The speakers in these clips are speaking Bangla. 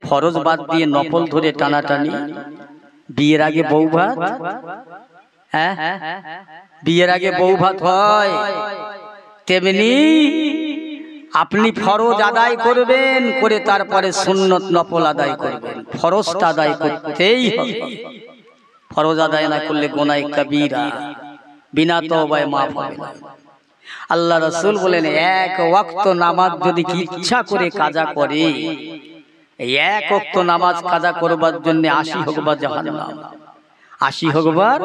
ফরজ বাদ দিয়ে নফল ধরে টানাটানি, বিয়ের আগে বউ ভাত, হ্যাঁ বিয়ের আগে বউ ভাত হয়, তেমনি আপনি ফরজ আদায় করবেন, করে তারপরে সুন্নত নফল আদায় করবেন। ফরজটা আদায় করতেই হবে, ফরজ আদায় না করলে গুনাহ কবিরা, বিনা তওবায় মাফ হবে না। আল্লাহ রাসূল বলেন, এক ওয়াক্ত নামাজ যদি ইচ্ছা করে কাজা করে, এক ওয়াক্ত নামাজ কাজা করবার জন্য 80 হোকবার জাহান্নাম, 80 হোকবার,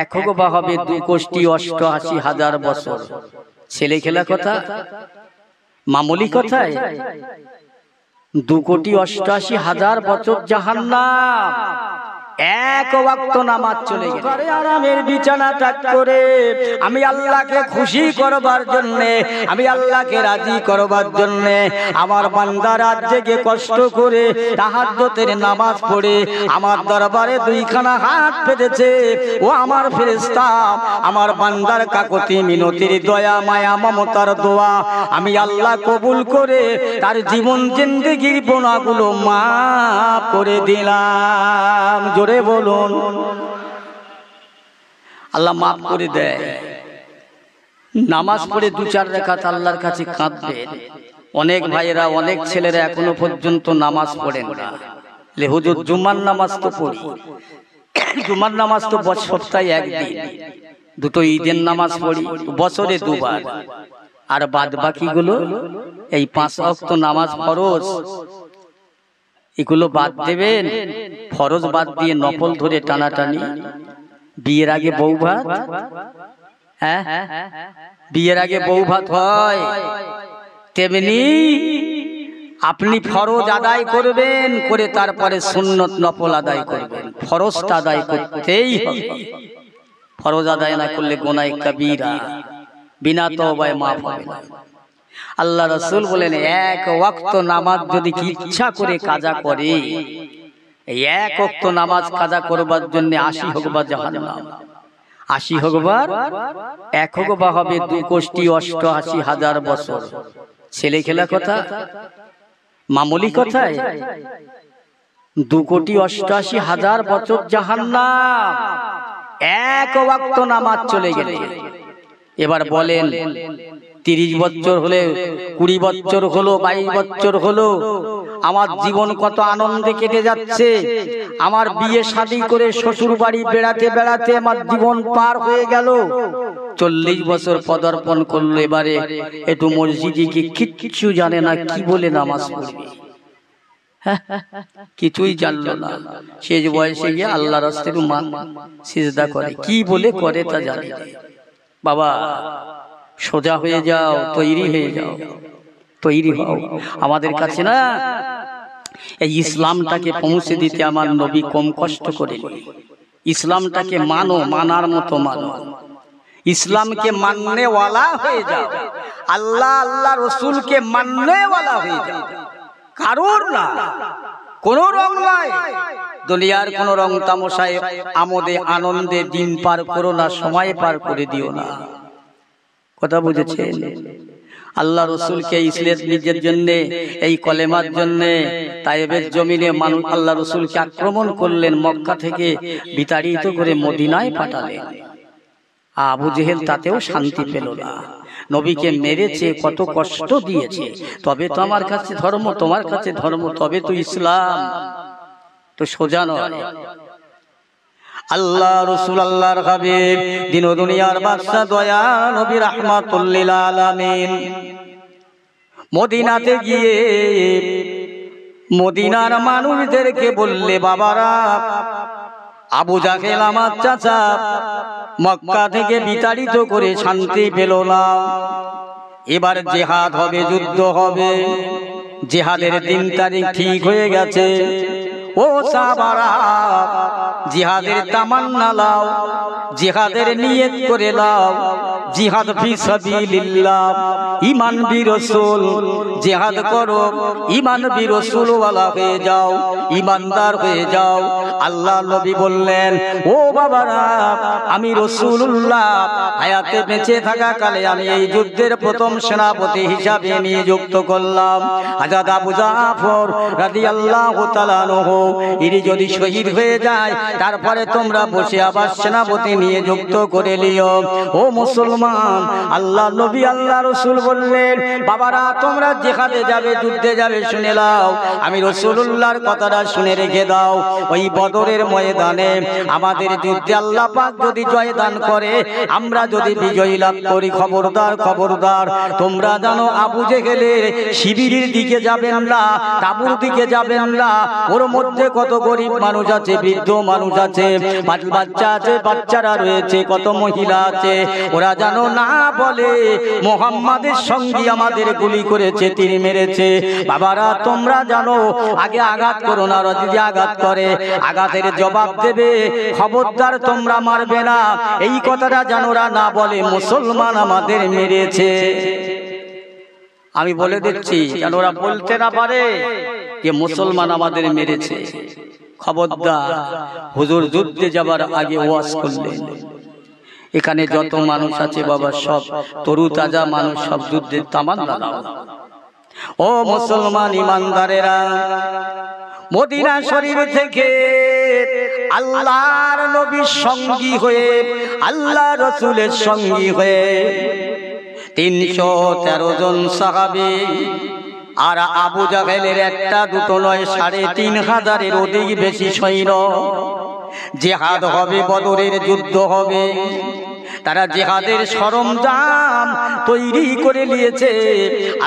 1 হোকবা হবে 2,88,000 বছর। ছেলে খেলা কথা, মামুলি কথায় 2,88,000 বছর জাহান্নাম, এক ওয়াক্ত নামাজ চলে গেল। আরামের বিছানা ত্যাগ করে আমি আল্লাহকে খুশি করবার জন্য, আমি আল্লাহকে রাজি করবার জন্য আমার বান্দা রাত জেগে কষ্ট করে তাহাজ্জুদের নামাজ পড়ে আমার দরবারে দুইখানা হাত পেতেছে। ও আমার ফেরেশতা, আমার বান্দার কাকুতি মিনতির দয়া মায়া মমতার দোয়া আমি আল্লাহ কবুল করে তার জীবন জিন্দেগির গুনাহগুলো মাফ করে দিলাম। জোরে বলুন, আল্লাহ মাফ করে দেয়। নামাজ পড়ে 2-4 রাকাত আল্লাহর কাছে কাঁদবেন। অনেক ভাইয়েরা, অনেক ছেলেরা এখনো পর্যন্ত নামাজ পড়েন না। লে হুজুর জুমার নামাজ তো পড়ি, জুমার নামাজ তো সপ্তাহে একদিন, দুটো ঈদের নামাজ পড়ি, বছরে 2 বার, আর বাদ বাকিগুলো এই 5 ওয়াক্ত নামাজ ফরজ, এগুলো বাদ দেবেন। ফরজ বাদ দিয়ে নফল ধরে টানাটানি, বিয়ের আগে বউ ভাত, হ্যাঁ বিয়ের আগে বউ ভাত হয়, তেমনি আপনি ফরজ আদায় করবেন, করে তারপরে সুন্নত নফল আদায় করবেন। ফরজটা আদায় করতেই হবে, ফরজ আদায় না করলে গুনাহ কবিরা, বিনা তওবায় মাফ হবে না। আল্লাহ রাসূল বলেন, এক ওয়াক্ত নামাজ যদি ইচ্ছা করে কাজা করে, এক ওয়াক্ত নামাজ কাজা করবার জন্য 80 হোকবার জাহান্নাম, 80 হোকবার, 1 হোকবা হবে 2,88,000 বছর। ছেলে খেলা কথা, মামুলি কথায় 2,88,000 বছর জাহান্নাম, এক ওয়াক্ত নামাজ চলে গেলে। এবার বলেন, 30 বছর হলে, 20 বছর হলো, 22 বছর হলো, আমার জীবন কত আনন্দে কেটে যাচ্ছে। আমার বিয়ে শাদী করে শ্বশুর বাড়ি বেড়াতে বেড়াতে আমার জীবন পার হয়ে গেল। 40 বছর পদার্পণ করলো, এবারে একটু মসজিদে গিয়ে কিচ্ছু জানে না, কি বলে নামাজ পড়বে, কিছুই জানলো না। শেষ বয়সে গিয়ে আল্লাহর রাস্তায় সিজদা করে, কি বলে করে তা জানি না। বাবা সোজা হয়ে যাও, তৈরি হয়ে যাও, তৈরি হও। আমাদের কাছে না এই ইসলামটাকে পৌঁছে দিতে আমার নবী কম কষ্ট করেনি। ইসলামটাকে মানো, মানার মতো মানো, ইসলামকে মাননেওয়ালা হয়ে যাও, আল্লাহ আল্লাহ রসুলকে মাননেওয়ালা হয়ে যাও। কারোর না, কোন রং নাই, দুনিয়ার কোন রং তামাশায় আমোদে আনন্দে দিন পার করো না, সময় পার করে দিও না। কথা বুঝেছেন? আল্লাহ রসুলকে ইসলাম নিজের জন্য, এই কলেমার জন্য তায়েবের জমিনে মানুষ আল্লাহ রসুলকে আক্রমণ করলেন, মক্কা থেকে বিতাড়িত করে মদিনায় পাঠালেন। আবু জেহেল তাতেও শান্তি পেল না, নবীকে মেরেছে, কত কষ্ট দিয়েছে, তবে তো আমার কাছে ধর্ম, তোমার কাছে ধর্ম, তবে তো ইসলাম, তো সোজা নয়। আল্লাহ রসুল আল্লাহর হাবিব দিন ও দুনিয়ার বাদশা দয়া নবী রাহমাতুল লিল আলামিন মদিনাতে গিয়ে মদিনার মানুষদেরকে বললে, বাবারা, আবু জাহেল আমার চাচা মক্কা থেকে বিতাড়িত করে শান্তি পেল না, এবার জিহাদ হবে, যুদ্ধ হবে, জিহাদের 3 তারিখ ঠিক হয়ে গেছে। ও সাহাবারা, জিহাদের তামান্না লাও, জিহাদের নিয়ত করে লাও, জিহাদ ফি সাবিলিল্লাহ, ঈমান বি রাসূল, জিহাদ করো, ঈমান বি রাসূল ওয়ালা হয়ে যাও, ঈমানদার হয়ে যাও। আল্লাহ নবী বললেন, ও বাবারা, আমি রাসূলুল্লাহ হায়াতে বেঁচে থাকা কালে আমি এই যুদ্ধের প্রথম সেনাপতি হিসাবে নিযুক্ত করলাম হযরত আবু জাফর রাদিয়াল্লাহু তাআলা আনহু। ইনি যদি শহীদ হয়ে যায়, তারপরে তোমরা বসে আবার সেনাপতি নিযুক্ত করে লিও। ও মুসলমান, আল্লাহ নবী আল্লাহ রাসূল বললেন, বাবারা তোমরা জিহাদে যাবে, যুদ্ধে যাবে, শুনে নাও, আমি রাসূলুল্লাহর কথাটা শুনে রেখে দাও। ওই বদরের ময়দানে আমাদের যুদ্ধে আল্লাহ পাক যদি জয়দান করে, আমরা যদি বিজয় লাভ করি, খবরদার খবরদার, তোমরা জানো আবু জেহেলের শিবিরের দিকে যাবেন না, তাবুর দিকে যাবেন না। ওর মধ্যে কত গরিব মানুষ আছে, বৃদ্ধ মানুষ আছে, বাচ্চা আছে, বাচ্চারা রয়েছে, কত মহিলা আছে, ওরা জানো না বলে মুহাম্মাদের সঙ্গী আমাদের গুলি করেছে, তীর মেরেছে। বাবারা তোমরা জানো, আগে আঘাত করো না, ওরা যদি আঘাত করে আঘাতের জবাব দেবে, খবরদার তোমরা মারবে না। এই কথাটা জানো ওরা না বলে মুসলমান আমাদের মেরেছে। আমি বলে দিচ্ছি যেন ওরা বলতে না পারে যে মুসলমান আমাদের মেরেছে। খবরদার, হুজুর যুদ্ধে যাবার আগে ওয়াজ করলেন, এখানে যত মানুষ আছে বাবা সব তরু তাজা মানুষ, সব যুদ্ধের তামান্না দাও। ও মুসলমান ইমানদারেরা, মদিনা শরীফ থেকে আল্লাহর নবীর সঙ্গী হয়ে, আল্লাহ রাসূলের সঙ্গী হয়ে 313 জন সাহাবী, আর আবু জাহেলের একটা দুটো নয় 3500-এর অধিক বেশি সৈন্য। জিহাদ হবে, বদরের যুদ্ধ হবে। তারা জিহাদের সরঞ্জাম তৈরি করে নিয়েছে।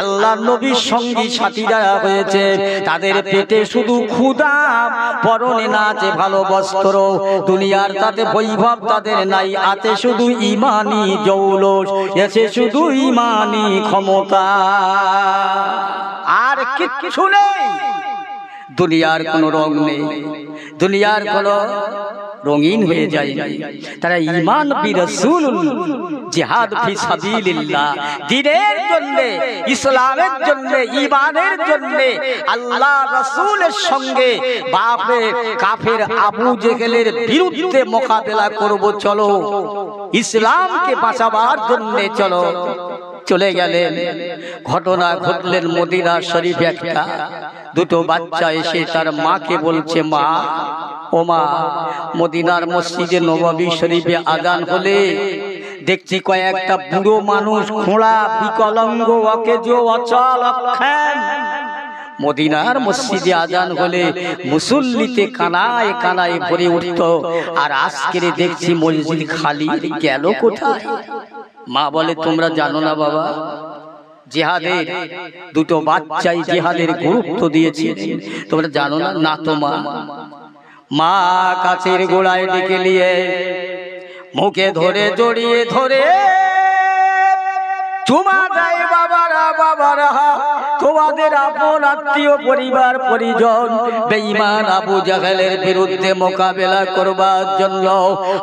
আল্লাহ নবীর সঙ্গী সাথীরা হয়েছে, তাদের পেটে শুধু ক্ষুধা, পরনে না আছে ভালো বস্ত্র, দুনিয়ার তাতে বৈভব তাদের নাই, আছে শুধু ঈমানি দৌলত, এসে শুধু ঈমানি ক্ষমতা, আর কিচ্ছু নেই। দুনিয়ার কোনো রং নেই, দুনিয়ার কোনো রঙিন হয়ে যায়। তারা ঈমান বি রাসূল, জিহাদ ফি সাবিলিল্লাহ, দ্বীনের জন্য, ইসলামের জন্য, ঈমানের জন্য আল্লাহ রাসূলের সঙ্গে বাপে কাফের আবু জেহেলের বিরুদ্ধে মোকাবেলা করব, চলো ইসলামকে বাঁচাবার জন্য চলো। চলে গেলেন। ঘটনা ঘটলেন মদিনা শরীফে। একটা দুটো বাচ্চা এসে তার মাকে বলছে, মা, ও মা, মদিনার মসজিদে নববী শরীফে আজান হলে দেখছি কয়েকটা বুড়ো মানুষ, খোঁড়া, বিকলাঙ্গ, অকেজো, অচল, অক্ষম, মদিনার মসজিদে আজান হলে মুসল্লিতে কানায় কানায় ভরে উঠত, আর আজকে দেখছি মসজিদ খালি, গেল কোথায়? মা বলে, তোমরা জানো না বাবা, জিহাদের দুটো বাচ্চাই জিহাদের গুরুত্ব দিয়েছে, তোমরা জানো না? না তো মা। মা কাছের গোড়ায় ডেকে নিয়ে মুখে ধরে জড়িয়ে ধরে চুমা দেয়, বাবারা বাবারা, তোমাদের আপন আত্মীয়, পরিবার পরিজন বেঈমান আবু জাহেলের বিরুদ্ধে মোকাবেলা করবার জন্য,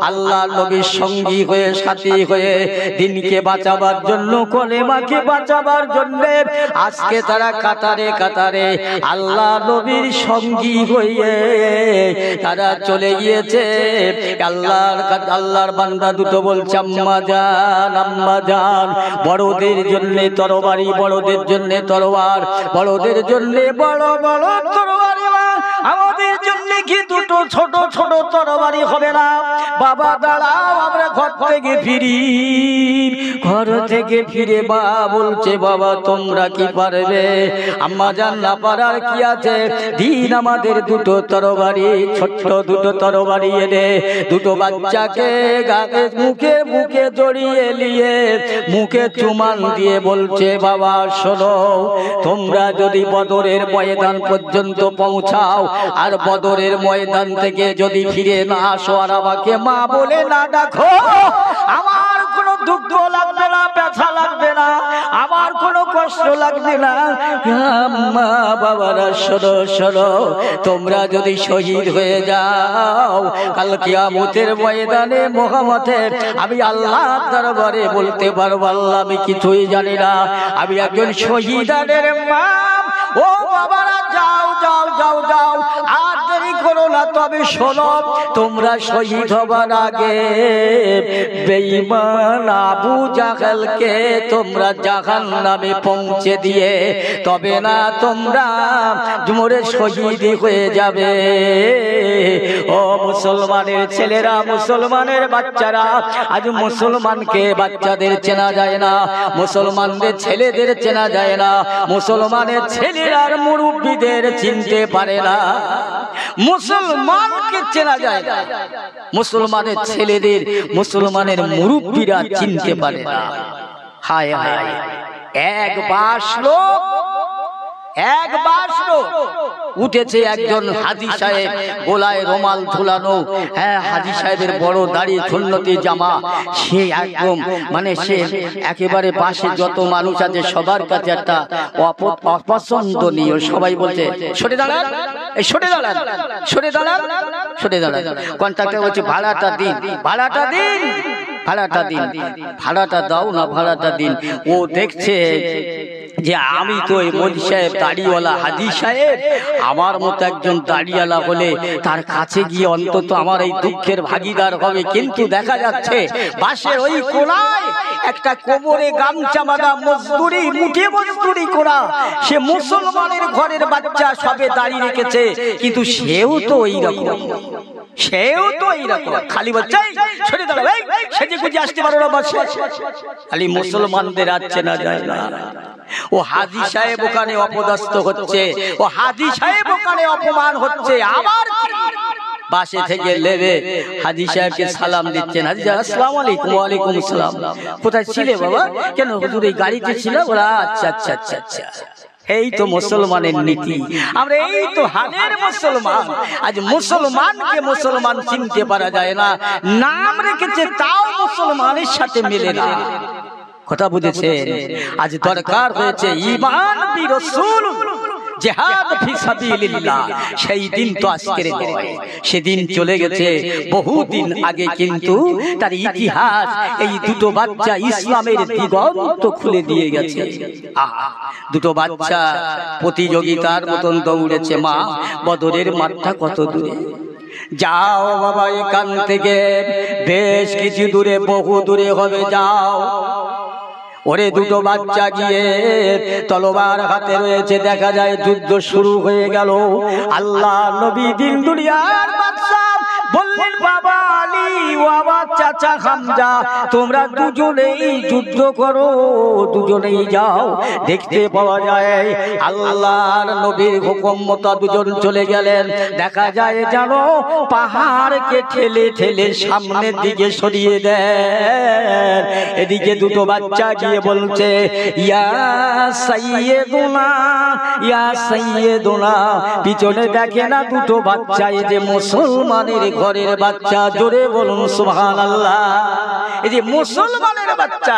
আল্লাহ নবীর সঙ্গী হয়ে, সাথী হয়ে, দিনকে বাঁচাবার জন্য, কলেমাকে বাঁচাবার জন্য আজকে তারা কাতারে কাতারে আল্লাহ নবীর সঙ্গী হয়ে তারা চলে গিয়েছে। আল্লাহর বান্দা দুটো বলছে, আম্মা জান, আম্মা জান, বড়দের জন্য তরবারি, বড়দের জন্য তরোয়ার, বড়দের জন্য বড় বড় তরবারি, আমাদের জন্য কি দুটো ছোট ছোট তরবারি হবে না? বাবা দাঁড়াও, আমরা ঘর থেকে ফিরি। ঘর থেকে ফিরে মা বলছে, বাবা তোমরা কি পারবে? আম্মা জান, না পারার কি আছে, দিন আমাদের দুটো তরবারি, ছোট্ট দুটো তরবারি এনে দুটো বাচ্চাকে গায়ে মুখে মুখে জড়িয়ে নিয়ে মুখে চুমান দিয়ে বলছে, বাবা শোনো, তোমরা যদি বদরের ময়দান পর্যন্ত পৌঁছাও, আর বদরের ময়দান থেকে যদি ফিরে না আসো, আর আমাকে মা বলে না ডাকো, আমার কোনো দুঃখ লাগবে না, ব্যথা লাগবে না, আমার কোনো কষ্ট লাগবে না। মা বাবারা শোনো শোনো, তোমরা যদি শহীদ হয়ে যাও কাল কিয়ামতের ময়দানে মুহাম্মদে আমি আল্লাহর দরবারে বলতে পারবো, আল্লাহ আমি কিছুই জানি না, আমি একজন শহীদানের মা। ও বাবারা যাও যাও যাও যাও, আর দেরি করো না। তবে শোনো, তোমরা শহীদ হবার আগে বেঈমান আবু জাহেলকে তোমরা জাহান্নামে পৌঁছে দিয়ে তবে না তোমরা মরে শহীদ হয়ে যাবে। ও মুসলমানের ছেলেরা, মুসলমানের বাচ্চারা, আজ মুসলমানকে বাচ্চাদের চেনা যায় না, মুসলমানদের ছেলেদের চেনা যায় না, মুসলমানের ছেলেরা আর মুরব্বীদের চিনতে পারে না, মুসলমানকে চেনা যায় না, মুসলমানের ছেলেদের মুসলমানের মুরব্বীরা চিনতে পারে না। হায় হায়, এক বাস লোক উঠেছে, একজন হাজী সাহেব, গোলায় রুমাল ঝুলানো, হ্যাঁ হাজী সাহেবের বড় দাড়ি, সুন্নতি জামা, সে একদম মানে সে একেবারে পাশে যত মানুষ আছে সবার কাছে একটা অপছন্দনীয়। সবাই বলছে সরে দাঁড়ান, এই সরে দাঁড়ান, সরে দাঁড়ান, সরে দাঁড়ান। কন্ট্রাক্টর বলছে ভাড়াটা দিন, ভাড়াটা দিন, ভাড়াটা দিন, ভাড়াটা দাও না, ভাড়াটা দিন। ও দেখছে যে আমি তো এই মোদি সাহেব দাড়িওয়ালা হাজী সাহেব, আমার মতো একজন দাড়িওয়ালা হলে তার কাছে গিয়ে অন্তত আমার এই দুঃখের ভাগিদার হবে। কিন্তু দেখা যাচ্ছে বাসের ওই কোনায় একটা কোমরে গামছা বাঁধা মজদুরি, মুঠে মজদুরি করা সে মুসলমানের ঘরের বাচ্চা, সবে দাঁড়িয়ে রেখেছে, কিন্তু সেও তো ওই রকম, সেও তো এইরকম। খালি বলছে সরে দাঁড়াও, সেজে গুজে আসতে পারো না বাসে। খালি মুসলমানদের আসছে না, যায় না। ও হাজী সাহেব ওখানে অপদস্থ হচ্ছে, ও হাজী সাহেব ওখানে অপমান হচ্ছে। আবার বাসে থেকে লেবে হাজী সাহেবকে সালাম দিচ্ছেন। হাজী সাহেব আসসালামু আলাইকুম। ওয়া আলাইকুম আসসালাম। কোথায় ছিলে বাবা? কেন হুজুর এই গাড়িতে ছিল? ওরা আচ্ছা আচ্ছা আচ্ছা আচ্ছা। এই তো মুসলমানের নীতি, আমরা এই তো হালের মুসলমান। আজ মুসলমানকে মুসলমান চিনতে পারা যায় না, নাম রেখেছে তাও মুসলমানের সাথে মেলে না। কথা বুঝেছেন? আজ দরকার হয়েছে ঈমান বি রাসূল, জিহাদ ফি সাবিলিল্লাহ। সেই দিন তো আজকের নয়, সেদিন চলে গেছে বহুদিন আগে, কিন্তু তার ইতিহাস এই দুটো বাচ্চা ইসলামের দিগন্ত খুলে দিয়ে গেছে। দুটো বাচ্চা প্রতিযোগিতার মতন দৌড়েছে। মা, বদরের মাঠটা কত দূরে? যাও বাবা, এখান থেকে বেশ কিছু দূরে, বহু দূরে হবে, যাও। ওরে দুটো বাচ্চা গিয়ে তলোয়ার হাতে রয়েছে, দেখা যায় যুদ্ধ শুরু হয়ে গেল। আল্লাহ নবী দিন দুনিয়ার বাদশা বললেন, বাবা আলী ও আমার চাচা হামজা, তোমরা দুজনেই যুদ্ধ করো, দুজনেই যাও। দেখতে পাওয়া যায় আল্লাহর নবীর হুকুম মতো দুজন চলে গেলেন। দেখা যায় জানো পাহাড়কে ঠেলে ঠেলে সামনের দিকে সরিয়ে দেন। এদিকে দুটো বাচ্চা গিয়ে বলছে, ইয়া সাইয়্যিদুনা, ইয়া সাইয়্যিদুনা। পিছনে দেখে না দুটো বাচ্চা, এই যে মুসলমানের ঘরের বাচ্চা। জোরে বলুন সুবহানাল্লাহ। এই যে মুসলমানের বাচ্চা,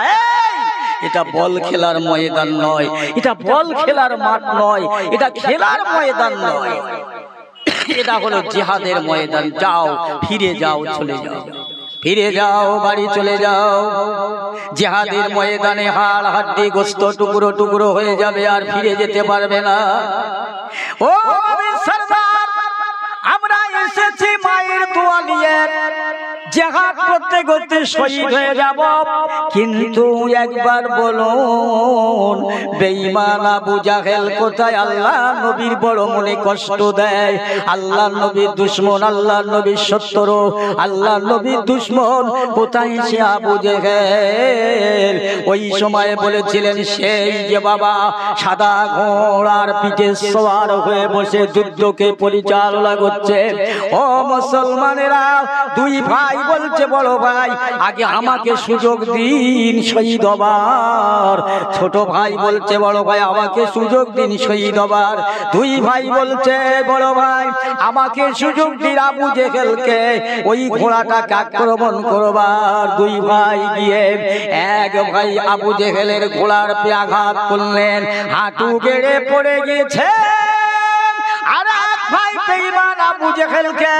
এটা বল খেলার ময়দান নয়, এটা বল খেলার মাঠ নয়, এটা খেলার ময়দান নয়, এটা হলো জিহাদের ময়দান। যাও, ফিরে যাও, চলে যাও, ফিরে যাও, বাড়ি চলে যাও। জিহাদের ময়দানে হাড় হাড্ডি গোশত টুকরো টুকরো হয়ে যাবে, আর ফিরে যেতে পারবে না। ও সরদার, আমরা এসেছি মায়ের দোয়া নিয়ে, জিহাদ করতে করতে শহীদ হয়ে যাব। কিন্তু একবার বলুন, বেঈমান আবু জাহেল কোথায়? আল্লাহ নবীর বড় মনে কষ্ট দেয়। আল্লাহ নবীর দুশমন, আল্লাহ নবীর শত্রু, আল্লাহ নবীর দুশমন কোথায়? সে আবু জাহেল। ওই সময় বলেছিলেন, সেই যে বাবা সাদা ঘোড়ার পিঠে সওয়ার হয়ে বসে যুদ্ধকে পরিচালনা করছে। ও মুসলমানেরা, দুই ভাই বলছে, বড় ভাই আগে আমাকে সুযোগ দিন শহীদ হবার। ছোট ভাই বলছে বড় ভাই আমাকে সুযোগ দিন শহীদ হবার। দুই ভাই বলছে বড় ভাই আমাকে সুযোগ দিন আবু জেহেলকে ওই ঘোড়াটাকে আক্রমণ করবার। দুই ভাই গিয়ে এক ভাই আবু জেহেলের ঘোড়ার পে আঘাত করলেন, হাঁটু গেড়ে পড়ে গেছে। আর এক ভাই বেঈমান আবু জেহেলকে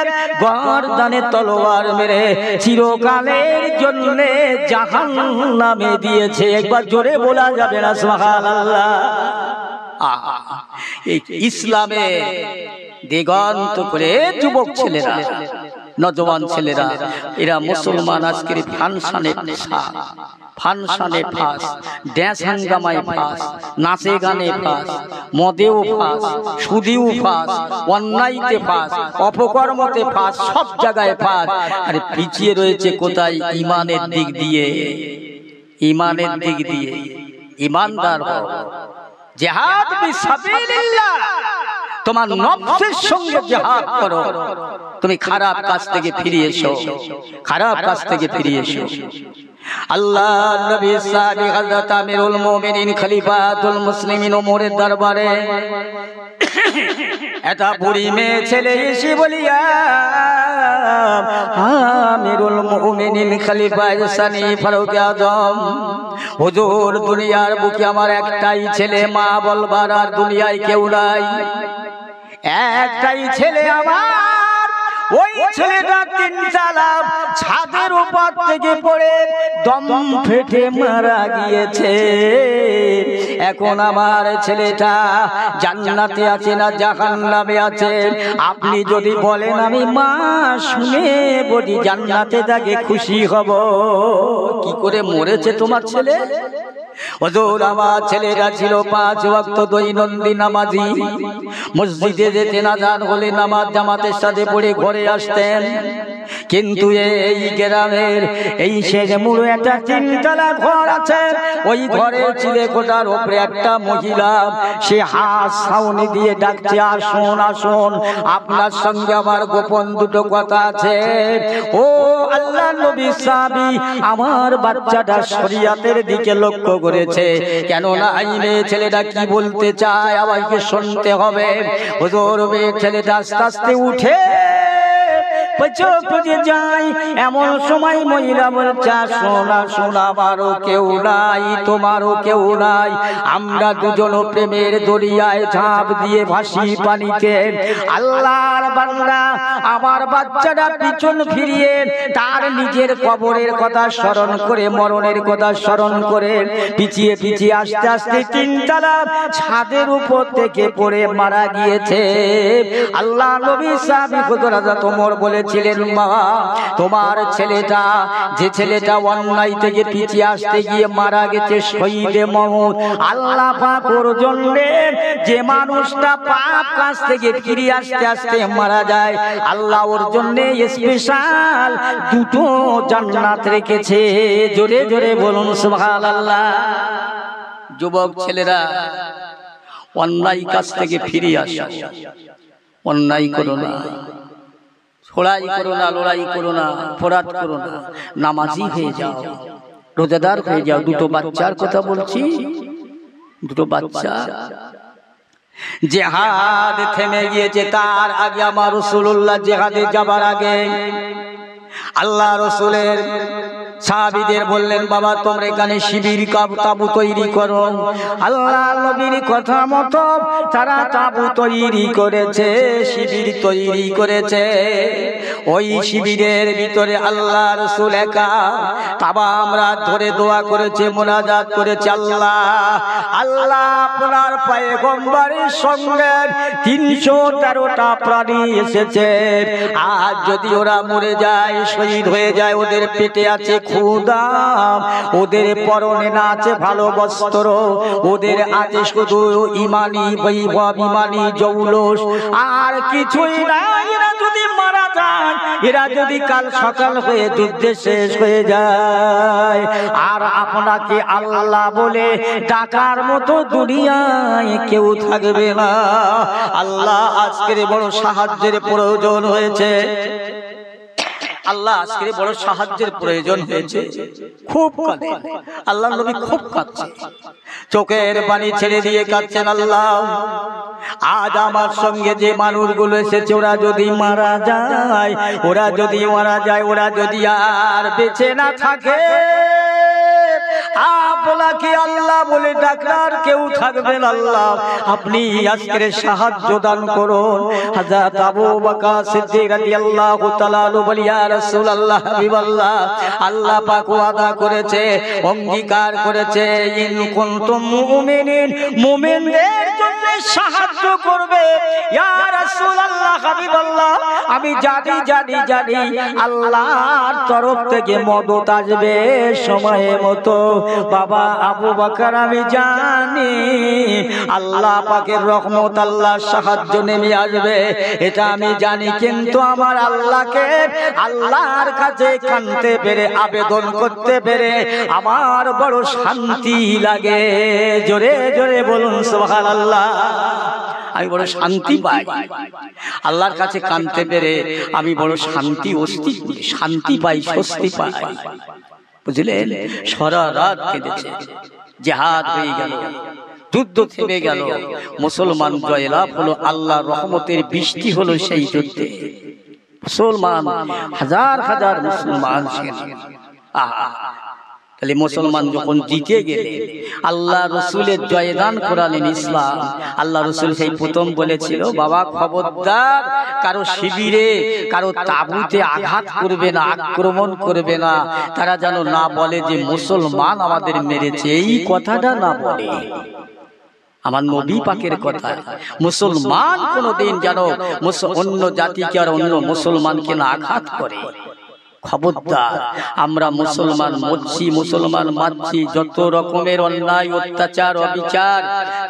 গর্দানে তলোয়ার মেরে চিরকালের জন্য জাহান্নামে দিয়েছে। একবার জোরে বলা যাবে না সুবহানাল্লাহ। এই ইসলামে দিগন্ত করে যুবক ছেলেরা, নজওয়ান ছেলেরা, এরা মুসলমান আজকের ফাংশনে ফাংশনে ফাঁস, ড্যান্স হাঙ্গামায় ফাঁস, নাচে গানে ফাঁস, মদেও ফাঁস, সুদিও ফাঁস, অন্যায়তে ফাঁস, অপকর্মতে ফাঁস, সব জায়গায় ফাঁস। আরে পিছিয়ে রয়েছে কোথায়? ইমানের দিক দিয়ে। ইমানের দিক দিয়ে ইমানদার হও। জিহাদ বিসাবিলিল্লাহ, তোমার নফসের সঙ্গে জিহাদ করো। তুমি খারাপ কাজ থেকে ফিরে এসো, খারাপ কাজ থেকে ফিরে এসো। আল্লাহ নবী সাদি হযরত আমিরুল মুমিনিন খলিফাতুল মুসলিমিন ওমরের দরবারে এটা বুড়ি মেয়ে ছেলে এসে বলিয়া আমিরুল মুমিনিন খলিফা সানি ফারুক আজম, হুজুর দুনিয়ার বুকে আমার একটাই ছেলে, মা বলবার আর দুনিয়ায় কেউ নাই। একটাই ছেলে আমার, ওই ছেলেটা তিনতলা ছাদের উপর থেকে পড়ে দম ফেটে মারা গিয়েছে। এখন আমার ছেলেটা জান্নাতে আছে না জাহান্নামে আছে? আপনি যদি বলেন আমি মা শুনে বলি জান্নাতে তাকে খুশি হব। কি করে মরেছে তোমার ছেলে? হুজুর আমার ছেলেরা ছিল 5 ওয়াক্ত দৈনন্দিন নামাজি। মসজিদে যেতেন, আযান হলে নামাজ জামাতের সাথে পড়ে ঘরে আসতেন। কিন্তু এই গ্রামের এই শেষ মুড়ো একটা 3তলা ঘর আছে, ওই ঘরের চিলে কোটার উপরে একটা মহিলা, সে হাত ছাউনি দিয়ে ডাকছে আসুন আসুন, আপনার সঙ্গে আমার গোপন দুটো কথা আছে। ও আল্লাহ নবী সাহাবী, আমার বাচ্চাটা শরিয়াতের দিকে লক্ষ্য করেছে, কেননা আইনে ছেলেটা কি বলতে চায় আমাকে শুনতে হবে। হুজুর ছেলেটা আস্তে আস্তে উঠে যায়, এমন সময় মহিলা বলছে শোনা শোনা, আমারও কেউ নাই তোমারও কেউ নাই, আমরা দুজন প্রেমের দরিয়ায় ঝাঁপ দিয়ে ভাসি পানিতে। আল্লাহর বান্দা আমার বাচ্চাটা পিছন ফিরিয়ে তার নিজের কবরের কথা স্মরণ করে, মরণের কথা স্মরণ করে পিছিয়ে পিছিয়ে আস্তে আস্তে 3তলা ছাদের উপর থেকে পড়ে মারা গিয়েছে। আল্লাহ নবী সাহাবী হযরত ওমর বলেছিলেন মা, তোমার ছেলেটা, যে ছেলেটা অন্যায় থেকে পিছিয়ে আসতে গিয়ে মারা গেছে শহীদে মওত, আল্লাহ পাক ওর জন্য যে মানুষটা পাপ কাজ থেকে ফিরে আসতে আসতে মারা যায়, আল্লাহ ওর জন্য স্পেশাল 2টো জান্নাত রেখেছে। জোরে জোরে বলুন সুবহানাল্লাহ। যুবক ছেলেরা, অন্যায় কাজ থেকে ফিরে আসো, অন্যায় করো না, লড়াই করো না, লড়াই করো না, অপরাধ করো না, নামাজি হয়ে যাও, রোজাদার হয়ে যাও। 2টো বাচ্চার কথা বলছি, 2টো বাচ্চা। জিহাদ থেমে গিয়েছে, তার আগে আমার রাসূলুল্লাহ জিহাদে যাবার আগে আল্লাহ রাসূলের সাহাবীদের বললেন, বাবা তোমরা এখানে শিবির তাবু তৈরি করো। আল্লাহ নবীর কথা মতো তারা তাবু তৈরি করেছে, শিবির তৈরি করেছে। ওই শিবিরের ভিতরে আল্লাহ রাসূল একা তাবা আমরা ধরে দোয়া করেছে, মুনাজাত করেছে, আল্লাহ আল্লাহ আপনার পয়গম্বরের সঙ্গে 313টা প্রাণী এসেছে, আজ যদি ওরা মরে যায়, শহীদ হয়ে যায়, ওদের পেটে আছে ক্ষুধা, ওদের পরনে না আছে ভালো বস্ত্র, ওদের আছে শুধু ইমানি বৈভব, ইমানি জৌলুস, আর কিছুই নাই। এরা যদি মারা যায়, এরা যদি কাল সকাল হয়ে যুদ্ধে শেষ হয়ে যায়, আর আপনাকে আল্লাহ বলে ডাকার মতো দুনিয়ায় কেউ থাকবে না। আল্লাহ আজকের বড় সাহায্যের প্রয়োজন হয়েছে। আল্লাহ আজকে বড় সাহায্যের প্রয়োজন হয়েছে, খুব কাঁদে আল্লাহ নবী, খুব কাঁদছে, চোখের পানি ছেড়ে দিয়ে কাঁদছেন। আল্লাহ, আজ আমার সঙ্গে যে মানুষগুলো এসেছে ওরা যদি মারা যায়, ওরা যদি মারা যায়, ওরা যদি আর বেঁচে না থাকে, আপনাকে আল্লাহ বলে ডাকার কেউ থাকবেন। আল্লাহ আপনি আজকের সাহায্য দান করুন। হযরত আবু বকর সিদ্দিক রাদিয়াল্লাহু তাআলা বলি, ইয়া রাসূলুল্লাহ, হাবিবাল্লাহ, আল্লাহ পাক ওয়াদা করেছে, অঙ্গীকার করেছে, ইন কুনতুম মুমিনিন, মুমিনদের জন্য সাহায্য করবে। ইয়া রাসূলুল্লাহ, হাবিবাল্লাহ, আমি জানি আল্লাহর তরফ থেকে মদদ আসবে সময় মতো। বাবা আবু বকর, আমি জানি আল্লাহ পাকের রহমত, আল্লাহর সাহায্য নেমে আসবে, এটা আমি জানি, কিন্তু আমার আল্লাহকে, আল্লাহর কাছে কাঁদতে পেরে, আবেদন করতে পেরে আমার বড় শান্তি লাগে। জোরে জোরে বলুন সুবহানাল্লাহ। আমি বড় শান্তি পাই আল্লাহর কাছে কাঁদতে পেরে, আমি বড় শান্তি পাই, স্বস্তি পাই। বুঝলেন? সারা রাত কেঁদেছে, জিহাদ হয়ে গেল, যুদ্ধ থেমে গেল, মুসলমান জয়লাভ হলো, আল্লাহর রহমতের বৃষ্টি হলো সেই যুদ্ধে। মুসলমান হাজার হাজার মুসলমান ছিলেন। তাহলে মুসলমান যখন জিতে গেলে আল্লাহ রসুলের জয়দান করালেন ইসলাম। আল্লাহ রসুল সেই প্রথম বলেছিল, বাবা খবরদার কারো শিবিরে, কারো তাঁবুতে আঘাত করবে না, আক্রমণ করবে না, তারা যেন না বলে যে মুসলমান আমাদের মেরেছে, এই কথাটা না বলে। আমার নবী পাকের কথা, মুসলমান কোনদিন যেন অন্য জাতিকে আর অন্য মুসলমানকে না আঘাত করে। খবরদার, আমরা মুসলমান মরছি, মুসলমান মারছি, যত রকমের অন্যায় অত্যাচার অবিচার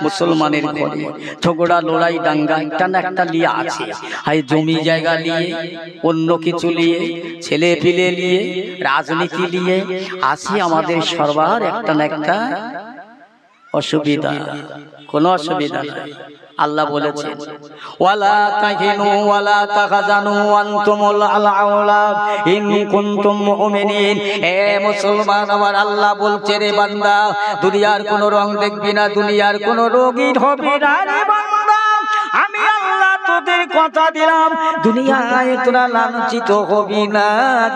মুসলমানের ঘরে, ঝগড়া লড়াই দাঙ্গা একটা না একটা নিয়ে আছে, হয় জমি জায়গা নিয়ে, অন্য কিছু নিয়ে, ছেলে পিলে নিয়ে, রাজনীতি নিয়ে আসি, আমাদের সবার একটা না একটা অসুবিধা। কোনো অসুবিধা নাই। আল্লাহ বলেছেন, ওয়ালা তাহিনু ওয়ালা তাহজানু আনতুমুল আ'লা ইন কুনতুম মুমিনিন। হে মুসলমান, আমার আল্লাহ বলছে, রে বান্দা, দুনিয়ার কোনো রং দেখবি না, দুনিয়ার কোনো রোগী হবে না রে বান্দা। আমি আল্লাহ তোদের কথা দিলাম, দুনিয়ায় তোরা লাঞ্ছিত হবি না,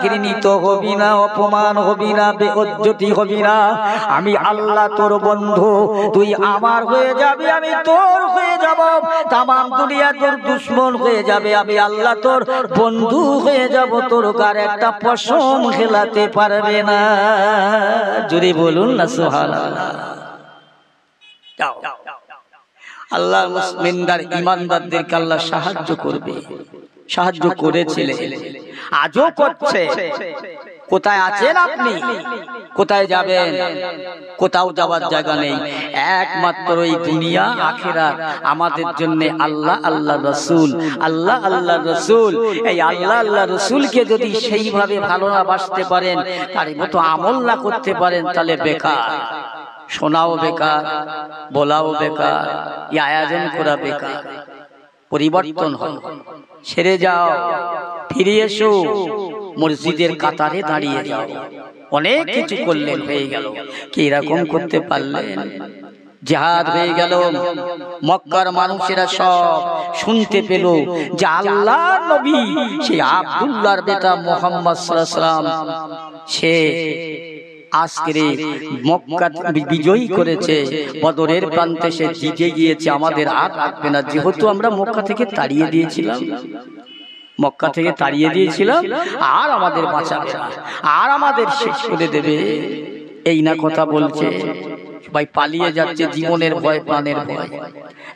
ঘৃণিত হবি না, অপমান হবি না, বেইজ্জতি হবি না। আমি আল্লাহ তোর বন্ধু, তুই আমার হয়ে যাবি, আমি তোর হয়ে যাব। তামাম দুনিয়া তোর দুশমন হয়ে যাবে, আমি আল্লাহ তোর বন্ধু হয়ে যাব। তোর কার একটা পশম খেলাতে পারবে না। জোরে বলুন না সুবহানাল্লাহ। আল্লাহ মুসলিমদের, ইমানদারদেরকে আল্লাহ সাহায্য করবে, সাহায্য করেছিলেন, আজও করছে। কোথায় আছেন আপনি? কোথায় যাবেন? কোথাও যাবার জায়গা নেই, একমাত্র এই দুনিয়া আখিরাত আমাদের জন্য। আল্লাহ আল্লাহ রসুল, আল্লাহ আল্লাহ রসুল। এই আল্লাহ আল্লাহ রসুলকে যদি সেইভাবে ভালো না বাসতে পারেন, তার মতো আমল না করতে পারেন, তাহলে বেকার। শোনাও বেকার, বলাও বেকার, এই আয়োজন করা বেকার। পরিবর্তন হও, ছেড়ে যাও, ফিরে এসো, মসজিদের কাতারে দাঁড়িয়ে যাও। অনেক কিছু করলেন, হয়ে গেল, কি এরকম করতে পারলেন? জিহাদ হয়ে গেল, মক্কার মানুষেরা সব শুনতে পেল যে আল্লাহর নবী, সেই আব্দুল্লাহর বেটা মুহাম্মদ সাল্লাল্লাহু আলাইহি ওয়াসাল্লাম, সে আজকে মক্কা বিজয়ী করেছে, বদরের প্রান্তে সে জিতে গিয়েছে, আমাদের আর রাখবে না, যেহেতু আমরা মক্কা থেকে তাড়িয়ে দিয়েছিলাম, মক্কা থেকে তাড়িয়ে দিয়েছিলাম, আর আমাদের বাঁচাবে না, আর আমাদের শেষ করে দেবে, এই না কথা বলছে। ভাই পালিয়ে যাচ্ছে, জীবনের ভয়, প্রাণের ভয়।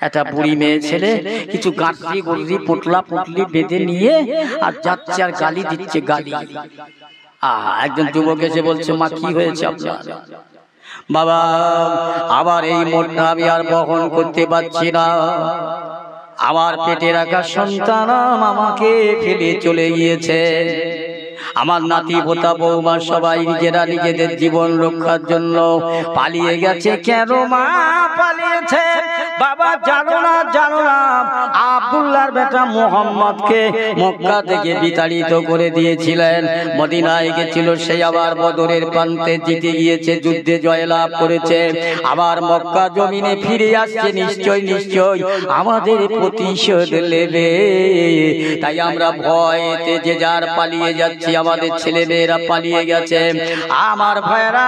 একটা বুড়ি মেয়ে ছেলে কিছু গাঁটরি গড়ি পোটলা পুটলি বেঁধে নিয়ে আর যাচ্ছে, আর গালি দিচ্ছে, গালি। একজন যুবক এসে বলছে, মা কি হয়েছে আপনার? বাবা, আবার এই মোটটা আমি আর বহন করতে পারছি না, আমার পেটে রাখা সন্তান আমাকে ফেলে চলে গিয়েছে, আমার নাতি পোতা বৌমা সবাই নিজেরা নিজেদের জীবন রক্ষার জন্য পালিয়ে গেছে। কেন মা পালিয়েছে? বাবা জানো না আব্দুল্লাহর বেটা মুহাম্মদকে মক্কা থেকে বিতাড়িত করে দিয়েছিলেন। মদিনায় গিয়েছিল, সে আবার বদরের প্রান্তে জিতে গিয়েছে, যুদ্ধে জয়লাভ করেছে, আবার মক্কা জমিনে ফিরে আসছে। নিশ্চয় আমাদের প্রতিশোধ নেবে। তাই আমরা ভয়তে যে যার পালিয়ে যাচ্ছি, আমাদের ছেলে মেয়েরা পালিয়ে গেছে। আমার ভাইরা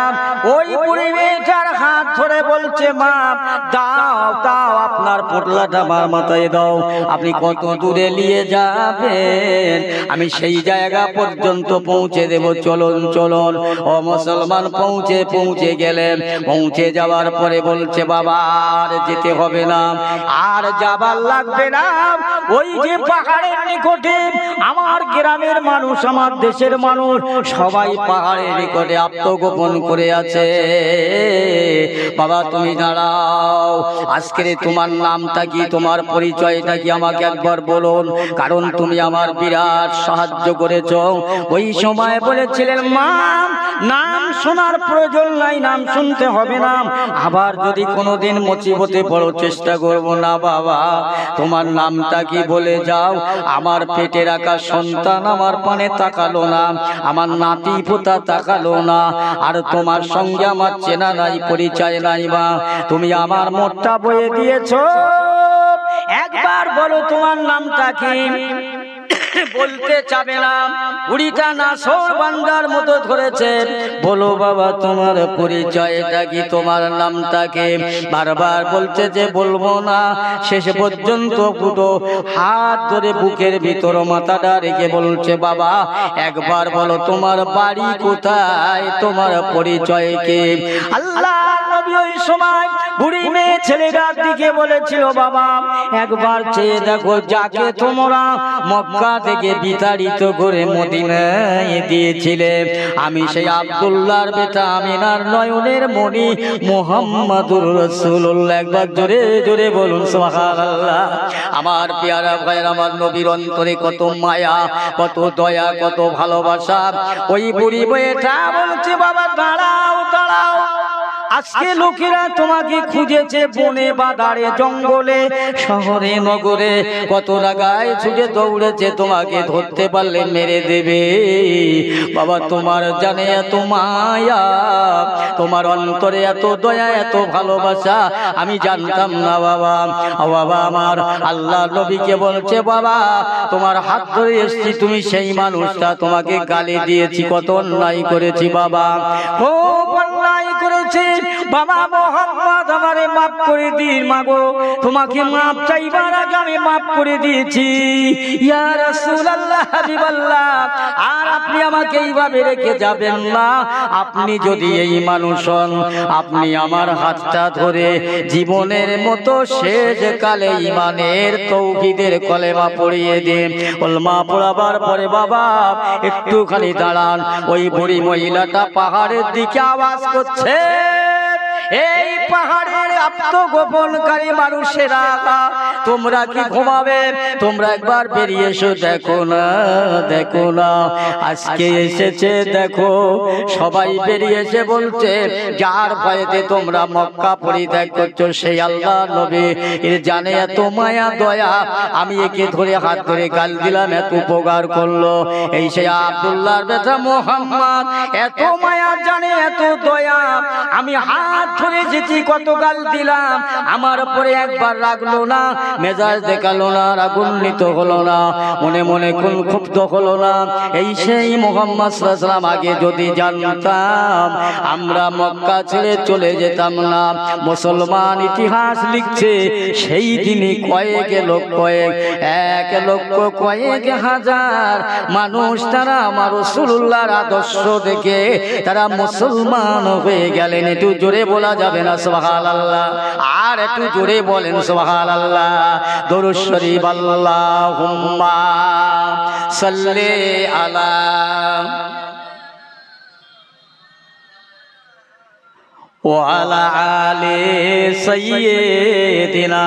ওই বুড়ি মেয়েটার হাত ধরে বলছে, মা দাও আপনার পোটলাটা আমার মাথায় দাও, আপনি কত দূরে নিয়ে যাবেন, আমি সেই জায়গা পর্যন্ত পৌঁছে দেব, চলুন। ও মুসলমান, পৌঁছে গেলেন। পৌঁছে যাওয়ার পরে বলছে, বাবা আর যেতে হবে না, আর যাবার লাগবে না। ওই যে পাহাড়ের নিকটে আমার গ্রামের মানুষ, আমার দেশের মানুষ সবাই পাহাড়ের নিকটে আত্মগোপন করে আছে। বাবা তুমি দাঁড়াও, আজকের তোমার নামটা কি, তোমার পরিচয়টা কি আমাকে একবার বলুন, কারণ তুমি আমার বিরাট সাহায্য করেছ। ওই সময় বলেছিলেন, মা নাম শোনার প্রয়োজন নাই, নাম শুনতে হবে না, আবার যদি কোনোদিন মুসিবতে পড়ো চেষ্টা করব না। বাবা তোমার নামটা কি বলে যাও। আমার পেটে রাখা সন্তান আমার পানে তাকালো না, আমার নাতি পোতা তাকালো না, আর তোমার সঙ্গে আমার চেনা নাই, পরিচয় নাই। মা তুমি আমার মোটটা বয়ে দিয়েছো, একবার বলো তোমার নামটা কি। বলতে চাবে না, বুড়িটা নাছোড় বান্দার মতো ধরেছে। বলো বাবা তোমার পরিচয়টা কি, তোমার নামটা কি। বারবার বলছে যে বলবো না। শেষ পর্যন্ত দুটো হাত ধরে বুকের ভিতর মাথাটা রেখে বলছে, বাবা একবার বলো তোমার বাড়ি কোথায়, তোমার পরিচয় কি। আল্লাহ নবী ওই সময় বুড়ি মেয়ে ছেলেটার দিকে বলেছিল, বাবা একবার চেয়ে দেখো, যাকে তোমরা মক্কা থেকে বিতাড়িত করে মদিনায় দিয়েছিলে, আমি সেই আব্দুল্লাহর বেটা আমিনার নয়নের মণি মুহাম্মাদুর রাসূলুল্লাহ। একবার জোরে জোরে বলুন সুবহানাল্লাহ। আমার পেয়ারা ভাইয়ের, আমার নবীর অন্তরে কত মায়া, কত দয়া, কত ভালোবাসা। ওই বুড়ি মেয়েটা বলছে, বাবা দাঁড়াও, আজকে লোকেরা তোমাকে খুঁজেছে, বনে বাদারে জঙ্গলে শহরে নগরে, কত জায়গায় ছুটে দৌড়েছে, তোমাকে ধরতে পারলে মেরে দেবে। বাবা তোমার জানে এত মায়া, তোমার অন্তরে এত দয়া, এত ভালোবাসা, আমি জানতাম না বাবা। বাবা আমার আল্লাহ নবীকে বলছে, বাবা তোমার হাত ধরে এসেছি, তুমি সেই মানুষটা, তোমাকে গালি দিয়েছি, কত অন্যায় করেছি বাবা, খুব অন্যায় করেছি বাবা। মুহাম্মদ আমারে মাফ করে দিন, মাগো তোমাকে মাফ চাইবার আগে আমি মাফ করে দিয়েছি ইয়া রাসূলুল্লাহ, হাবিবাল্লাহ। আর আপনি আমাকে এইভাবে রেখে যাবেন না, আপনি যদি এই মানুষ হন, আপনি আমার হাতটা ধরে জীবনের মতো শেষ কালে ইমানের তৌহিদের কলেমা পড়িয়ে দিন। কলেমা পড়াবার পরে বাবা একটুখানি দাঁড়ান। ওই বুড়ি মহিলাটা পাহাড়ের দিকে আওয়াজ করছে, এই পাহাড়ের আত্মগোপনকারী মানুষেরা তোমরা কি ঘুমাবে, তোমরা একবার বেরিয়ে এসো, দেখো না আজকে এসেছে, দেখো সবাই বেরিয়ে এসে বলছে, যার ভয়েতে তোমরা মক্কা পরিত্যাগ করছো সেই আল্লাহ নবী এর জানে এত মায়া দয়া, আমি একে ধরে হাত ধরে গাল দিলাম, এত উপকার করলো, এই সেই আব্দুল্লাহর বেটা মুহাম্মদ, এত মায়া জানে, এত দয়া, আমি হাত ধরে যেতে কত গাল দিলাম, আমার উপরে একবার রাগলো না, মেজাজ দেখালো না, রাগান্বিত হলো না, মনে মনে কোন ক্ষুব্ধ হলো না। এই সেই মুহাম্মদ সাল্লাল্লাহু আলাইহি ওয়াসাল্লাম, আগে যদি জানতাম আমরা মক্কা ছেড়ে চলে যেতাম না। মুসলমান ইতিহাস লিখছে সেই দিনই কয়েক লক্ষ কয়েক হাজার মানুষ তারা আমার রাসূলুল্লাহর আদর্শ দেখে তারা মুসলমান হয়ে গেলেন। একটু জোরে বলা যাবে না সুবহানাল্লাহ? আর একটু জোরে বলেন সুবহানাল্লাহ। দরুদ শরীফ আল্লাহুম্মা সাল্লি আলা ওয়া আলা আলি সাইয়্যিদিনা।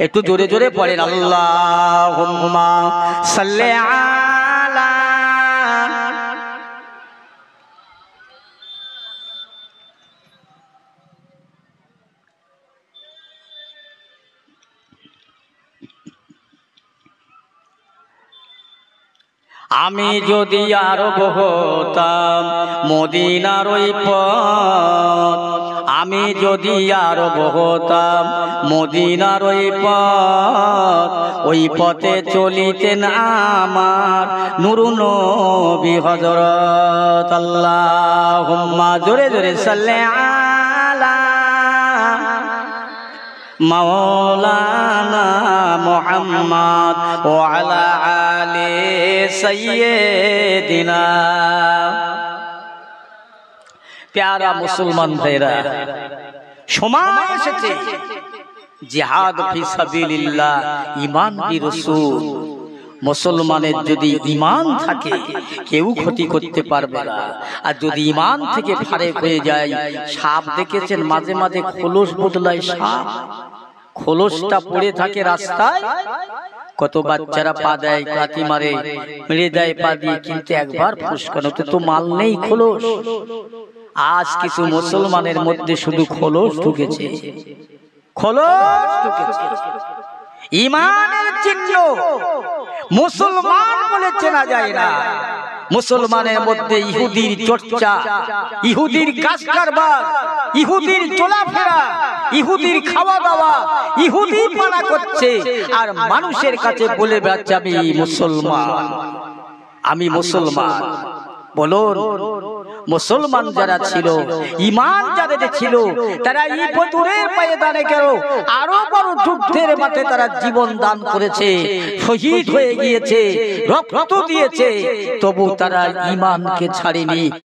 একটু জোরে জোরে পড়েন, আল্লাহুম্মা সাল্লি আলা। আমি যদি আরব হতাম মদিনার ওই পথ, আমি যদি আরব হতাম মদিনার ওই পথে চলিতেন আমার নুরুন নবী হযরত। আল্লাহুম্মা জোরে জোরে সাল্লি আলা মাওলানা মুহাম্মদ ওয়া আলা আলি সাইয়্যিদিনা। প্যারা মুসলমান ভাইরা, সময় এসেছে জিহাদ ফি সাবিলিল্লাহ, ঈমান বি রাসূল। মুসলমানের যদি ঈমান থাকে কেউ ক্ষতি করতে পারবে না, আর যদি ঈমান থেকে ফারেক হয়ে যায়, সাপ দেখেছেন মাঝে মাঝে খোলস বদলায় সাপ, খোলসটা পড়ে থাকে রাস্তায়, কত বাচ্চারা পা দেয়, কাতি মারে, মেরে দেয় পা দিয়ে, কিন্তু একবার ফুসকানোতে তো মাল নেই, খোলস। আজ কিছু মুসলমানের মধ্যে শুধু খোলস ঢুকেছে, খোলস ঢুকেছে। ঈমানের চিহ্ন মুসলমান বলে চেনা যায় না। মুসলমানের মধ্যে ইহুদির চর্চা, ইহুদির কাজ কারবার, ইহুদির চলাফেরা, ইহুদির খাওয়া দাওয়া, ইহুদি পানা করছে, আর মানুষের কাছে বলে বেড়াচ্ছে আমি মুসলমান, আমি মুসলমান। বলুন, মুসলমান যারা ছিল, ঈমান যাদের ছিল, তারা এই বদরের ময়দানে গেল, আরো বড় যুদ্ধের মাঠে তারা জীবন দান করেছে, শহীদ হয়ে গিয়েছে, রক্ত দিয়েছে, তবু তারা ঈমানকে ছাড়েনি।